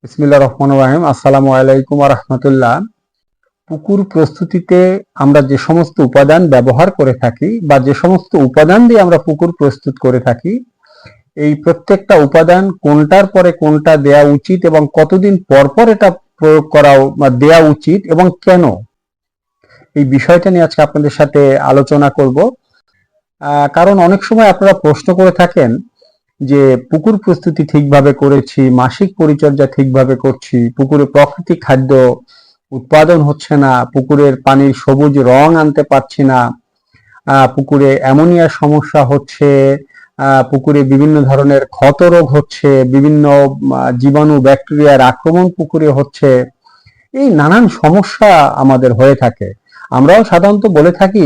বিসমিল্লাহির রহমানির রহিম। আসসালামু আলাইকুম ওয়া রাহমাতুল্লাহ। পুকুর প্রস্তুতিতে আমরা যে সমস্ত উপাদান ব্যবহার করে থাকি বা যে সমস্ত উপাদান দিয়ে আমরা পুকুর প্রস্তুত করে থাকি, এই প্রত্যেকটা উপাদান কোনটার পরে কোনটা দেয়া উচিত এবং কতদিন পর পর এটা প্রয়োগ করা বা দেয়া উচিত এবং কেন, এই বিষয়টা নিয়ে আজকে আপনাদের সাথে আলোচনা করব। কারণ অনেক সময় আপনারা প্রশ্ন করে থাকেন যে পুকুর প্রস্তুতি ঠিকভাবে করেছি, মাসিক পরিচর্যা ঠিকভাবে করছি, পুকুরে প্রাকৃতিক খাদ্য উৎপাদন হচ্ছে না, পুকুরের পানির সবুজ রং আনতে পারছি না, পুকুরে অ্যামোনিয়ার সমস্যা হচ্ছে, পুকুরে বিভিন্ন ধরনের ক্ষত রোগ হচ্ছে, বিভিন্ন জীবাণু ব্যাকটেরিয়ার আক্রমণ পুকুরে হচ্ছে। এই নানান সমস্যা আমাদের হয়ে থাকে। আমরাও সাধারণত বলে থাকি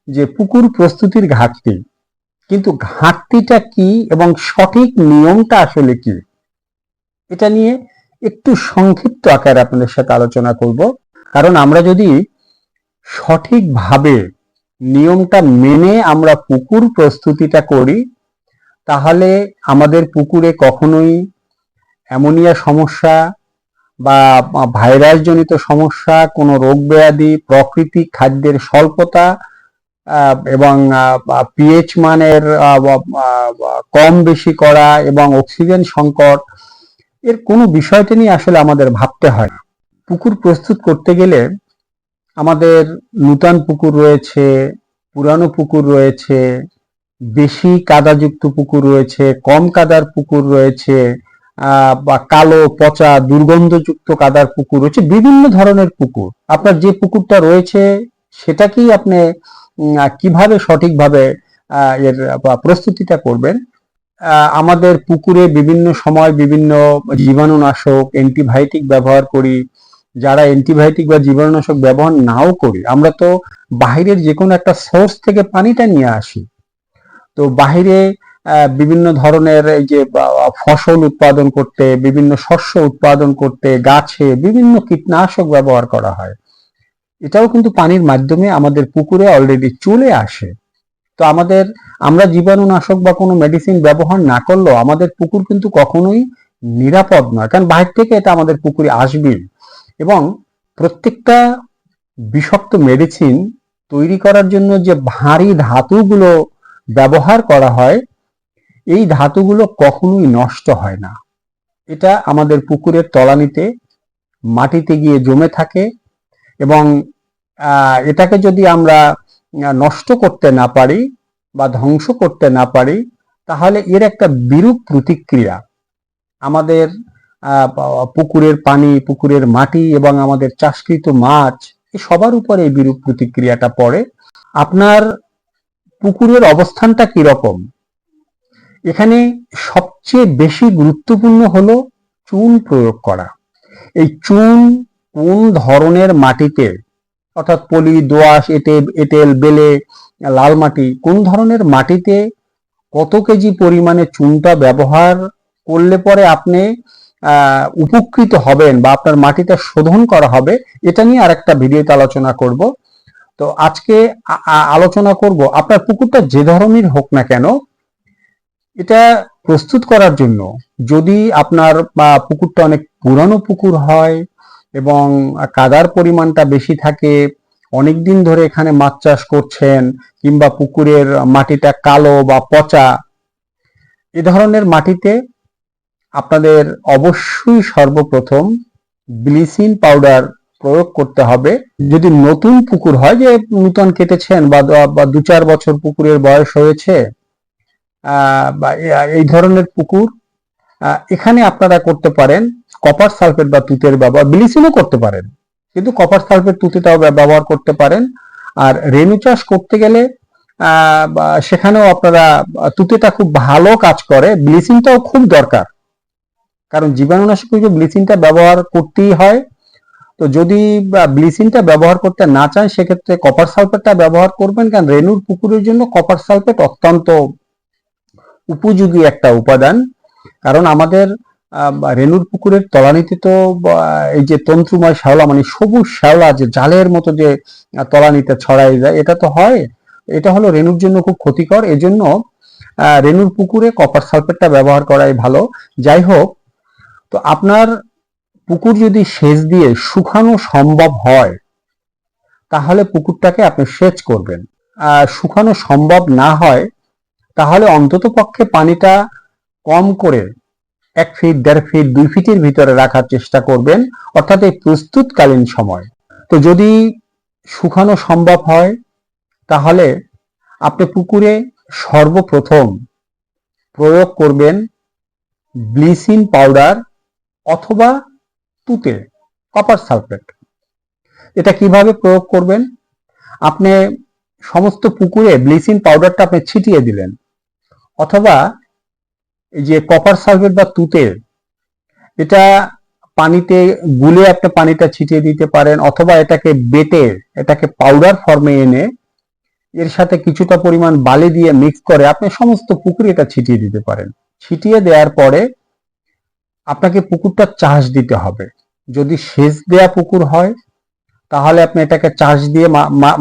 যে পুকুর প্রস্তুতির ঘাটতি, কিন্তু ঘাটতিটা কি এবং সঠিক নিয়মটা আসলে কি, এটা নিয়ে একটু সংক্ষিপ্ত আকারে আপনাদের সাথে আলোচনা করব। কারণ আমরা যদি সঠিকভাবে নিয়মটা মেনে আমরা পুকুর প্রস্তুতিটা করি, তাহলে আমাদের পুকুরে কখনোই অ্যামোনিয়া সমস্যা বা ভাইরাস জনিত সমস্যা, কোনো রোগ ব্যাধি, প্রাকৃতিক খাদ্যের স্বল্পতা এবং পিএইচ মানের কম বেশি করা এবং অক্সিজেন সংকট, এর কোনো বিষয়টা নিয়ে আসলে আমাদের ভাবতে হয়। পুকুর প্রস্তুত করতে গেলে আমাদের নূতন পুকুর রয়েছে, পুরানো পুকুর রয়েছে, বেশি কাদাযুক্ত পুকুর রয়েছে, কম কাদার পুকুর রয়েছে, বা কালো পচা দুর্গন্ধযুক্ত কাদার পুকুর রয়েছে, বিভিন্ন ধরনের পুকুর। আপনার যে পুকুরটা রয়েছে সেটাকেই আপনি কিভাবে সঠিকভাবে এর প্রস্তুতিটা করবেন। আমাদের পুকুরে বিভিন্ন সময় বিভিন্ন জীবাণুনাশক, অ্যান্টিবায়োটিক ব্যবহার করি। যারা অ্যান্টিবায়োটিক বা জীবাণুনাশক ব্যবহার নাও করি, আমরা তো বাহিরের যে কোনো একটা সোর্স থেকে পানিটা নিয়ে আসি। তো বাহিরে বিভিন্ন ধরনের এই যে ফসল উৎপাদন করতে, বিভিন্ন শস্য উৎপাদন করতে গাছে বিভিন্ন কীটনাশক ব্যবহার করা হয়। এটাও কিন্তু পানির মাধ্যমে আমাদের পুকুরে অলরেডি চলে আসে। তো আমরা জীবাণুনাশক বা কোনো মেডিসিন ব্যবহার না করলেও আমাদের পুকুর কিন্তু কখনোই নিরাপদ নয়, কারণ বাইরে থেকে এটা আমাদের পুকুরে আসবেই। এবং প্রত্যেকটা বিষাক্ত মেডিসিন তৈরি করার জন্য যে ভারী ধাতুগুলো ব্যবহার করা হয়, এই ধাতুগুলো কখনোই নষ্ট হয় না। এটা আমাদের পুকুরের তলানিতে মাটিতে গিয়ে জমে থাকে এবং এটাকে যদি আমরা নষ্ট করতে না পারি বা ধ্বংস করতে না পারি, তাহলে এর একটা বিরূপ প্রতিক্রিয়া আমাদের পুকুরের পানি, পুকুরের মাটি এবং আমাদের চাষকৃত মাছ, এই সবার উপরে এই বিরূপ প্রতিক্রিয়াটা পড়ে। আপনার পুকুরের অবস্থানটা কিরকম, এখানে সবচেয়ে বেশি গুরুত্বপূর্ণ হলো চুন প্রয়োগ করা। এই চুন কোন ধরনের মাটিতে, অর্থাৎ পলি, দোআঁশ, এঁটেল, বেলে, লাল মাটি, কোন ধরনের মাটিতে কত কেজি পরিমাণে চুনটা ব্যবহার করলে পরে আপনি উপকৃত হবেন বা আপনার মাটিটা শোধন করা হবে, এটা নিয়ে আরেকটা ভিডিওতে আলোচনা করব। তো আজকে আলোচনা করব আপনার পুকুরটা যে ধরনের হোক না কেন, এটা প্রস্তুত করার জন্য যদি আপনার পুকুরটা অনেক পুরানো পুকুর হয় এবং কাদার পরিমাণটা বেশি থাকে, অনেক দিন ধরে এখানে মাছ চাষ করছেন, কিংবা পুকুরের মাটিটা কালো বা পচা, এ ধরনের মাটিতে আপনাদের অবশ্যই সর্বপ্রথম ব্লিচিং পাউডার প্রয়োগ করতে হবে। যদি নতুন পুকুর হয়, যে নতুন কেটেছেন বা 2-4 বছর পুকুরের বয়স হয়েছে, বা এই ধরনের পুকুর, এখানে আপনারা করতে পারেন কপার সালফেট বা তুতের ব্যবহার। ব্লিচিংও করতে পারেন, কিন্তু কপার সালফেট তুতিটাও ব্যবহার করতে পারেন। আর রেনু চাষ করতে গেলে সেখানেও আপনারা, তুতেটা খুব ভালো কাজ করে, ব্লিচিংটাও খুব দরকার, কারণ জীবাণুনাশক ব্লিচিংটা ব্যবহার করতেই হয়। তো যদি ব্লিচিংটা ব্যবহার করতে না চান, সেক্ষেত্রে কপার সালফেটটা ব্যবহার করবেন, কারণ রেনুর পুকুরের জন্য কপার সালফেট অত্যন্ত উপযোগী একটা উপাদান। কারণ আমাদের রেনুর পুকুরের তলানিতে তো এই যে তন্তুময় শ্যাওলা, মানে সবুজ শ্যাওলা যে জালের মতো যে তলানিতে ছড়াই যায়, এটা তো হয়, এটা হলো রেনুর জন্য খুব ক্ষতিকর। এজন্য রেনুর পুকুরে কপার সালফেটটা ব্যবহার করাই ভালো। যাই হোক, তো আপনার পুকুর যদি সেচ দিয়ে শুকানো সম্ভব হয় তাহলে পুকুরটাকে আপনি সেচ করবেন। আর শুকানো সম্ভব না হয় তাহলে অন্তত পক্ষে পানিটা কম করে 1 ফিট, 1.5 ফিট, 2 ফিটের ভিতরে রাখার চেষ্টা করবেন, অর্থাৎ এই প্রস্তুতকালীন সময়। তো যদি শুকানো সম্ভব হয় তাহলে আপনি পুকুরে সর্বপ্রথম প্রয়োগ করবেন ব্লিচিং পাউডার অথবা তুতে, কপার সালফেট। এটা কিভাবে প্রয়োগ করবেন? আপনি সমস্ত পুকুরে ব্লিচিং পাউডারটা আপনি ছিটিয়ে দিলেন, অথবা এই যে কপার সালফেট বা তুতে, এটা পানিতে গুলে আপনি পানিটা ছিটিয়ে দিতে পারেন, অথবা এটাকে বেটে এটাকে পাউডার ফর্মে এনে এর সাথে কিছুটা পরিমাণ বালি দিয়ে মিক্স করে আপনি সমস্ত পুকুরে এটা ছিটিয়ে দিতে পারেন। ছিটিয়ে দেওয়ার পরে আপনাকে পুকুরটা চাষ দিতে হবে। যদি সেচ দেয়া পুকুর হয় তাহলে আপনি এটাকে চাষ দিয়ে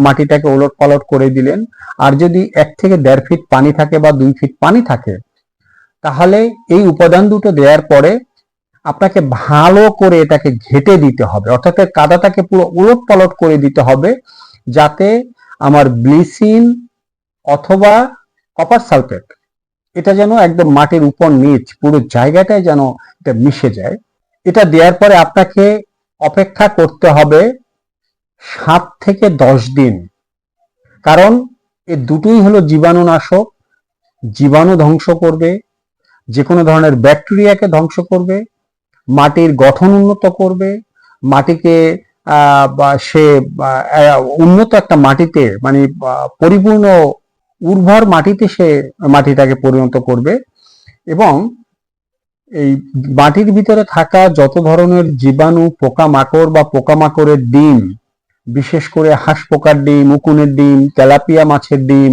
মাটিটাকে ওলট পালট করে দিলেন। আর যদি 1 থেকে 1.5 ফিট পানি থাকে বা 2 ফিট পানি থাকে তাহলে এই উপাদান দুটো দেওয়ার পরে আপনাকে ভালো করে এটাকে ঘেটে দিতে হবে, অর্থাৎ কাদাটাকে পুরো উলট পালট করে দিতে হবে, যাতে আমার ব্লিচিং অথবা কপার সালফেট এটা যেন একদম মাটির উপর নিচ পুরো জায়গাটায় যেন এটা মিশে যায়। এটা দেওয়ার পরে আপনাকে অপেক্ষা করতে হবে 7 থেকে 10 দিন, কারণ এই দুটোই হলো জীবাণুনাশক। জীবাণু ধ্বংস করবে, যে কোনো ধরনের ব্যাকটেরিয়াকে ধ্বংস করবে, মাটির গঠন উন্নত করবে, মাটিকে সে উন্নত একটা মাটিতে, মানে পরিপূর্ণ উর্বর মাটিতে সে মাটিটাকে পরিণত করবে। এবং এই মাটির ভিতরে থাকা যত ধরনের জীবাণু, পোকামাকড় বা পোকামাকড়ের ডিম, বিশেষ করে হাঁস পোকার ডিম, উকুনের ডিম, তেলাপিয়া মাছের ডিম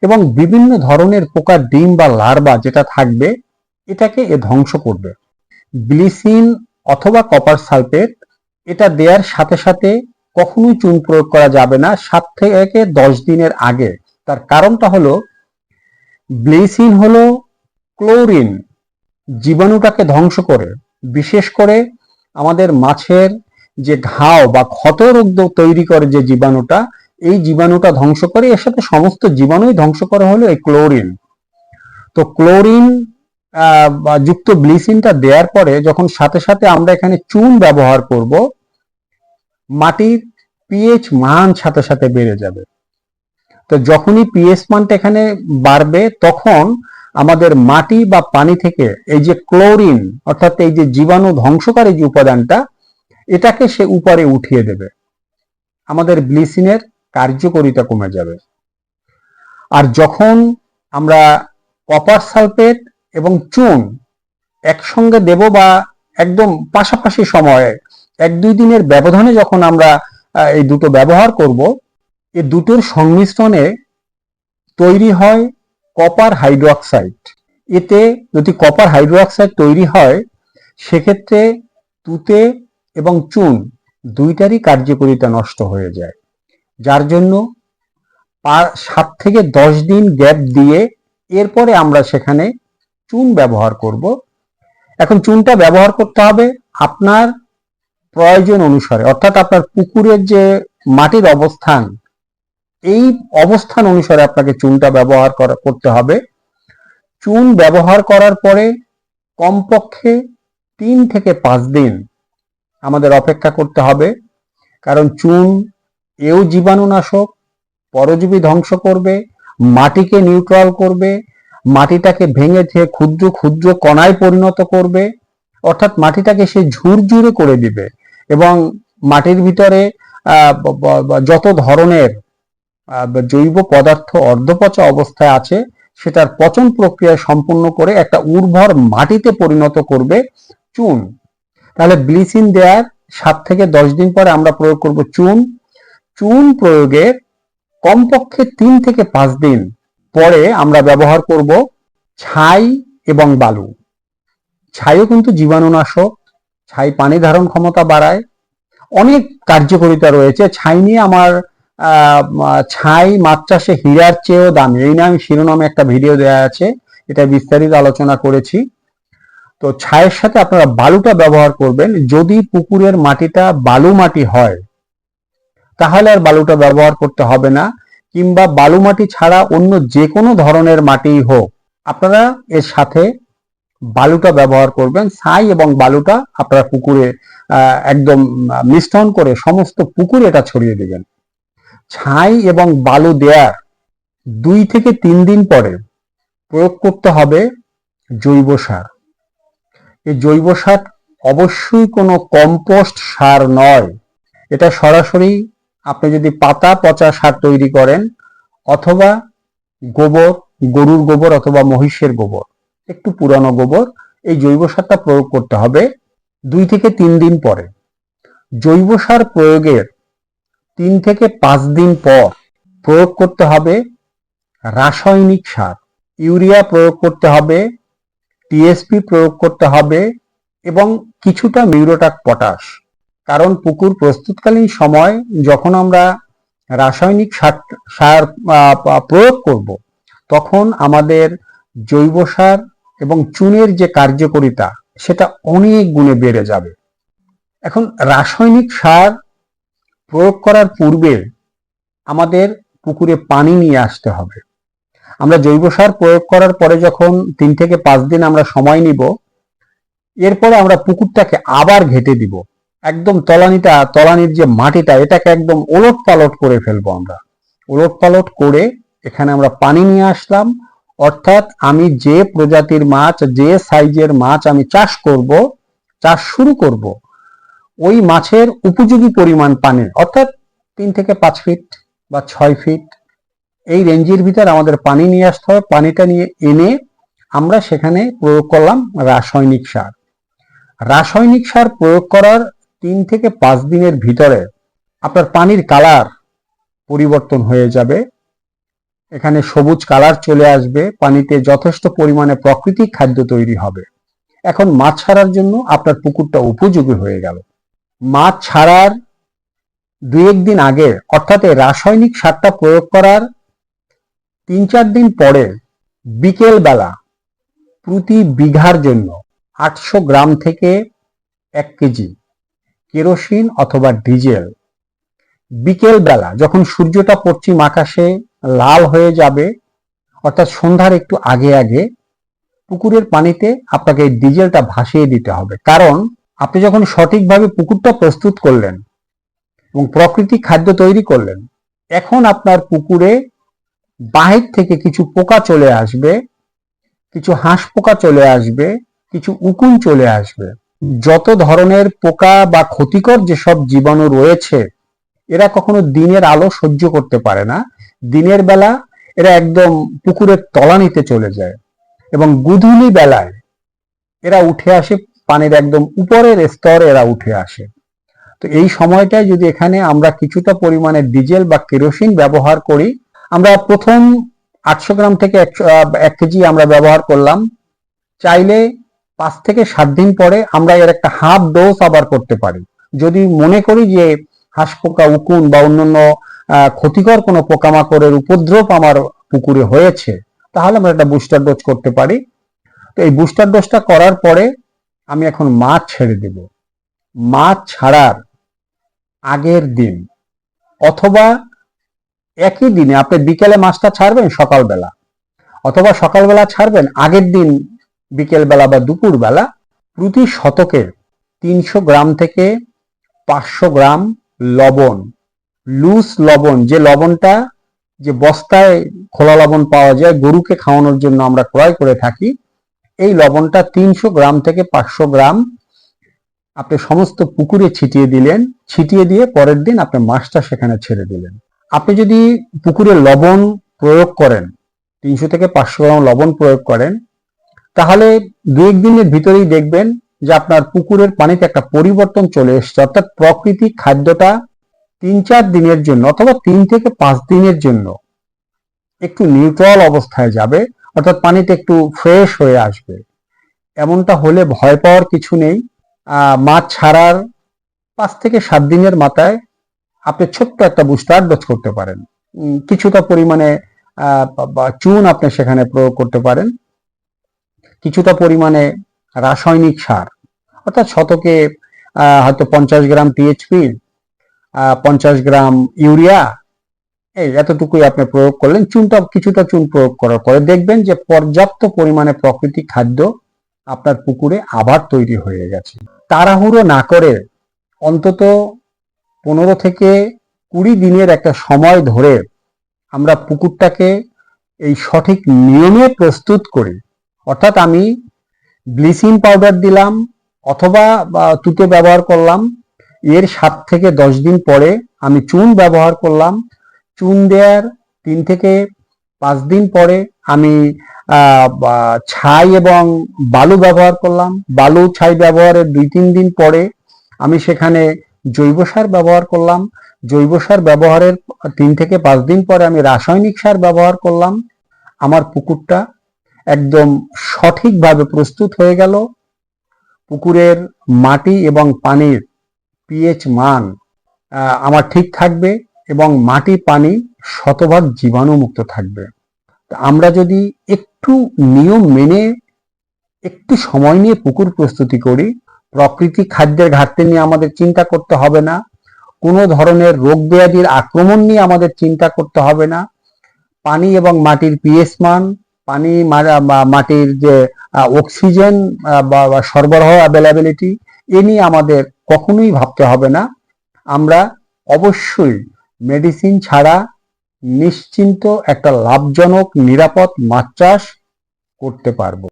এবং বিভিন্ন ধরনের পোকার ডিম বা লার্ভা যেটা থাকবে, এটাকে এ ধ্বংস করবে। ব্লিচিং অথবা কপার সালফেট এটা দেওয়ার সাথে সাথে কখনোই চুন প্রয়োগ করা যাবে না 7 থেকে 10 দিনের আগে। তার কারণটা হলো ব্লিচিং হলো ক্লোরিন, জীবাণুটাকে ধ্বংস করে। বিশেষ করে আমাদের মাছের যে ঘাও বা ক্ষত রোগ তৈরি করে যে জীবাণুটা, এই জীবাণুটা ধ্বংস করে। এর সাথে সমস্ত জীবাণুই ধ্বংস করা হলো এই ক্লোরিন। তো ক্লোরিন যুক্ত ব্লিচিংটা দেওয়ার পরে যখন সাথে সাথে আমরা এখানে চুন ব্যবহার করব, মাটির পিএইচ মান সাথে সাথে বেড়ে যাবে। তো যখনই পিএইচ মানটা এখানে বাড়বে তখন আমাদের মাটি বা পানি থেকে এই যে ক্লোরিন, অর্থাৎ এই যে জীবাণু ধ্বংসকারী যে উপাদানটা, এটাকে সে উপরে উঠিয়ে দেবে। আমাদের ব্লিচিং এর কার্যকারিতা কমে যাবে। আর যখন আমরা কপার সালফেট এবং চুন একসঙ্গে দেব বা একদম পাশাপাশি সময়ে 1-2 দিনের ব্যবধানে যখন আমরা এই দুটো ব্যবহার করব, এই দুটোর সংমিশ্রণে তৈরি হয় কপার হাইড্রোক্সাইড। এতে যদি কপার হাইড্রোক্সাইড তৈরি হয় সেক্ষেত্রে তুতে এবং চুন দুইটারই কার্যকারিতা নষ্ট হয়ে যায়। যার জন্য 7 থেকে 10 দিন গ্যাপ দিয়ে এরপরে আমরা সেখানে চুন ব্যবহার করব। এখন চুনটা ব্যবহার করতে হবে আপনার প্রয়োজন অনুসারে, অর্থাৎ আপনার পুকুরের যে মাটির অবস্থান, এই অবস্থান অনুসারে আপনাকে চুনটা ব্যবহার করতে হবে। চুন ব্যবহার করার পরে কমপক্ষে 3 থেকে 5 দিন আমাদের অপেক্ষা করতে হবে, কারণ চুন এও জীবাণুনাশক, পরজীবী ধ্বংস করবে, মাটিকে নিউট্রাল করবে, মাটিটাকে ভেঙে ক্ষুদ্র ক্ষুদ্র কণায় পরিণত করবে, অর্থাৎ মাটিটাকে সে ঝুরঝুরে করে দিবে এবং মাটির ভিতরে যত ধরনের জৈব পদার্থ অর্ধপচা অবস্থায় আছে সেটার পচন প্রক্রিয়া সম্পূর্ণ করে একটা উর্বর মাটিতে পরিণত করবে চুন। তাহলে ব্লিচিং দেওয়ার 7 থেকে 10 দিন পরে আমরা প্রয়োগ করব চুন। চুন প্রয়োগের কমপক্ষে 3 থেকে 5 দিন পরে আমরা ব্যবহার করব ছাই এবং বালু। ছাইও কিন্তু জীবাণুনাশক, ছাই পানি ধারণ ক্ষমতা বাড়ায়, অনেক কার্যকারিতা রয়েছে ছাই নিয়ে। আমার ছাই মাছ চাষে হীরার চেয়েও দামি, এই নামে শিরোনামে একটা ভিডিও দেওয়া আছে, এটা বিস্তারিত আলোচনা করেছি। তো ছাইয়ের সাথে আপনারা বালুটা ব্যবহার করবেন। যদি পুকুরের মাটিটা বালু মাটি হয় তাহলে আর বালুটা ব্যবহার করতে হবে না, কিংবা বালু মাটি ছাড়া অন্য যে কোনো ধরনের মাটিই হোক, আপনারা এর সাথে বালুটা ব্যবহার করবেন। ছাই এবং বালুটা আপনারা পুকুরে একদম মিশ্রণ করে সমস্ত পুকুরে এটা ছড়িয়ে দেবেন। ছাই এবং বালু দেওয়ার 2 থেকে 3 দিন পরে প্রয়োগ করতে হবে জৈব সার। এই জৈব সার অবশ্যই কোনো কম্পোস্ট সার নয়। এটা সরাসরি আপনি যদি পাতা পচা সার তৈরি করেন, অথবা গোবর, গরুর গোবর অথবা মহিষের গোবর, একটু পুরানো গোবর, এই জৈব সারটা প্রয়োগ করতে হবে 2 থেকে 3 দিন পরে। জৈব সার প্রয়োগের 3 থেকে 5 দিন পর প্রয়োগ করতে হবে রাসায়নিক সার। ইউরিয়া প্রয়োগ করতে হবে, টিএসপি প্রয়োগ করতে হবে এবং কিছুটা মিউরেট অফ পটাশ। কারণ পুকুর প্রস্তুতকালীন সময় যখন আমরা রাসায়নিক সার প্রয়োগ করব, তখন আমাদের জৈব সার এবং চুনের যে কার্যকারিতা সেটা অনেক গুণে বেড়ে যাবে। এখন রাসায়নিক সার প্রয়োগ করার পূর্বে আমাদের পুকুরে পানি নিয়ে আসতে হবে। আমরা জৈব সার প্রয়োগ করার পরে যখন 3 থেকে 5 দিন আমরা সময় নিব, এরপরে আমরা পুকুরটাকে আবার ঘেটে দিব। একদম তলানির যে মাটিটা, এটাকে একদম ওলট পালট করে ফেলবো। আমরা ওলট পালট করে এখানে আমরা পানি নিয়ে আসলাম। অর্থাৎ আমি যে প্রজাতির মাছ, যে সাইজের মাছ আমি চাষ শুরু করব, ওই মাছের উপযোগী পরিমাণ পানি, অর্থাৎ 3 থেকে 5 ফিট বা 6 ফিট এই রেঞ্জের ভিতর আমাদের পানি নিয়ে আসতে হবে। পানিটা নিয়ে এনে আমরা সেখানে প্রয়োগ করলাম রাসায়নিক সার। রাসায়নিক সার প্রয়োগ করার 3 থেকে 5 দিনের ভিতরে আপনার পানির কালার পরিবর্তন হয়ে যাবে। এখানে সবুজ কালার চলে আসবে, পানিতে যথেষ্ট পরিমাণে প্রাকৃতিক খাদ্য তৈরি হবে। এখন মাছ ছাড়ার জন্য আপনার পুকুরটা উপযোগী হয়ে গেল। মাছ ছাড়ার 2-1 দিন আগে, অর্থাৎ রাসায়নিক সারটা প্রয়োগ করার 3-4 দিন পরে বিকেল বেলা প্রতি বিঘার জন্য 800 গ্রাম থেকে 1 কেজি কেরোসিন অথবা ডিজেল বিকেল বেলা যখন সূর্যটা পশ্চিম আকাশে লাল হয়ে যাবে, অর্থাৎ সন্ধ্যার একটু আগে আগে পুকুরের পানিতে আপনাকে এই ডিজেলটা ভাসিয়ে দিতে হবে। কারণ আপনি যখন সঠিকভাবে পুকুরটা প্রস্তুত করলেন এবং প্রাকৃতিক খাদ্য তৈরি করলেন, এখন আপনার পুকুরে বাহির থেকে কিছু পোকা চলে আসবে, কিছু হাঁস পোকা চলে আসবে, কিছু উকুন চলে আসবে। যত ধরনের পোকা বা ক্ষতিকর যেসব জীবাণু রয়েছে, এরা কখনো দিনের আলো সহ্য করতে পারে না। দিনের বেলা এরা একদম পুকুরের তলানিতে চলে যায় এবং গোধূলি বেলায় এরা উঠে আসে, পানির একদম উপরের স্তরে এরা উঠে আসে। তো এই সময়টায় যদি এখানে আমরা কিছুটা পরিমাণে ডিজেল বা কেরোসিন ব্যবহার করি, আমরা প্রথম 800 গ্রাম থেকে 1 কেজি আমরা ব্যবহার করলাম। চাইলে 5 থেকে 7 দিন পরে আমরা এর একটা হাফ ডোজ আবার করতে পারি। যদি মনে করি যে হাঁস পোকা, উকুন বা অন্যান্য ক্ষতিকর কোনো পোকামাকড়ের উপদ্রব আমার পুকুরে হয়েছে, তাহলে আমরা একটা বুস্টার ডোজ করতে পারি। তো এই বুস্টার ডোজটা করার পরে আমি এখন মাছ ছেড়ে দেব। মাছ ছাড়ার আগের দিন অথবা একই দিনে আপনি বিকেলে মাছটা ছাড়বেন সকালবেলা, অথবা সকালবেলা ছাড়বেন আগের দিন বিকেলবেলা বা দুপুর বেলা। প্রতি শতকে 300 গ্রাম থেকে 500 গ্রাম লবণ, লুজ লবণ, যে লবণটা যে বস্তায় খোলা লবণ পাওয়া যায়, গরুকে খাওয়ানোর জন্য আমরা ক্রয় করে থাকি, এই লবণটা 300 গ্রাম থেকে 500 গ্রাম আপনি সমস্ত পুকুরে ছিটিয়ে দিলেন। ছিটিয়ে দিয়ে পরের দিন আপনি মাছটা সেখানে ছেড়ে দিলেন। আপনি যদি পুকুরে লবণ প্রয়োগ করেন, 300 থেকে 500 গ্রাম লবণ প্রয়োগ করেন, তাহলে 2-1 দিনের ভিতরেই দেখবেন যে আপনার পুকুরের পানিতে একটা পরিবর্তন চলে এসছে। অর্থাৎ প্রাকৃতিক খাদ্যটা 3-4 দিনের জন্য অথবা 3 থেকে 5 দিনের জন্য একটু নিউট্রাল অবস্থায় যাবে, অর্থাৎ পানিতে একটু ফ্রেশ হয়ে আসবে। এমনটা হলে ভয় পাওয়ার কিছু নেই। মাছ ছাড়ার 5 থেকে 7 দিনের মাথায় আপনি ছোট্ট একটা বুস্টার ডোজ করতে পারেন। কিছুটা পরিমাণে চুন আপনি সেখানে প্রয়োগ করতে পারেন, কিছুটা পরিমাণে রাসায়নিক সার, অর্থাৎ শতকে হয়তো 50 গ্রাম টিএইচপি, 50 গ্রাম ইউরিয়া, এই এতটুকুই আপনি প্রয়োগ করলেন। কিছুটা চুন প্রয়োগ করার পরে দেখবেন যে পর্যাপ্ত পরিমাণে প্রাকৃতিক খাদ্য আপনার পুকুরে আবার তৈরি হয়ে গেছে। তাড়াহুড়ো না করে অন্তত 15 থেকে 20 দিনের একটা সময় ধরে আমরা পুকুরটাকে এই সঠিক নিয়মে প্রস্তুত করি। অর্থাৎ আমি ব্লিচিং পাউডার দিলাম অথবা তুতে ব্যবহার করলাম, এর 7 থেকে 10 দিন পরে আমি চুন ব্যবহার করলাম, চুন দেওয়ার 3 থেকে 5 দিন পরে আমি ছাই এবং বালু ব্যবহার করলাম, বালু ছাই ব্যবহারের 2-3 দিন পরে আমি সেখানে জৈব সার ব্যবহার করলাম, জৈব সার ব্যবহারের 3 থেকে 5 দিন পরে আমি রাসায়নিক সার ব্যবহার করলাম। আমার পুকুরটা একদম সঠিকভাবে প্রস্তুত হয়ে গেল। পুকুরের মাটি এবং পানির পিএইচ মান আমার ঠিক থাকবে এবং মাটি পানি শতভাগ জীবাণুমুক্ত থাকবে। আমরা যদি একটু নিয়ম মেনে একটু সময় নিয়ে পুকুর প্রস্তুতি করি, প্রাকৃতিক খাদ্যের ঘাটতি নিয়ে আমাদের চিন্তা করতে হবে না, কোনো ধরনের রোগ ব্যাধির আক্রমণ নিয়ে আমাদের চিন্তা করতে হবে না, পানি এবং মাটির পিএইচ মান, পানি মাটির যে অক্সিজেন বা সরবরাহ অ্যাভেলেবিলিটি, এ নিয়ে আমাদের কখনোই ভাবতে হবে না। আমরা অবশ্যই মেডিসিন ছাড়া নিশ্চিন্ত একটা লাভজনক নিরাপদ মাছ চাষ করতে পারবো।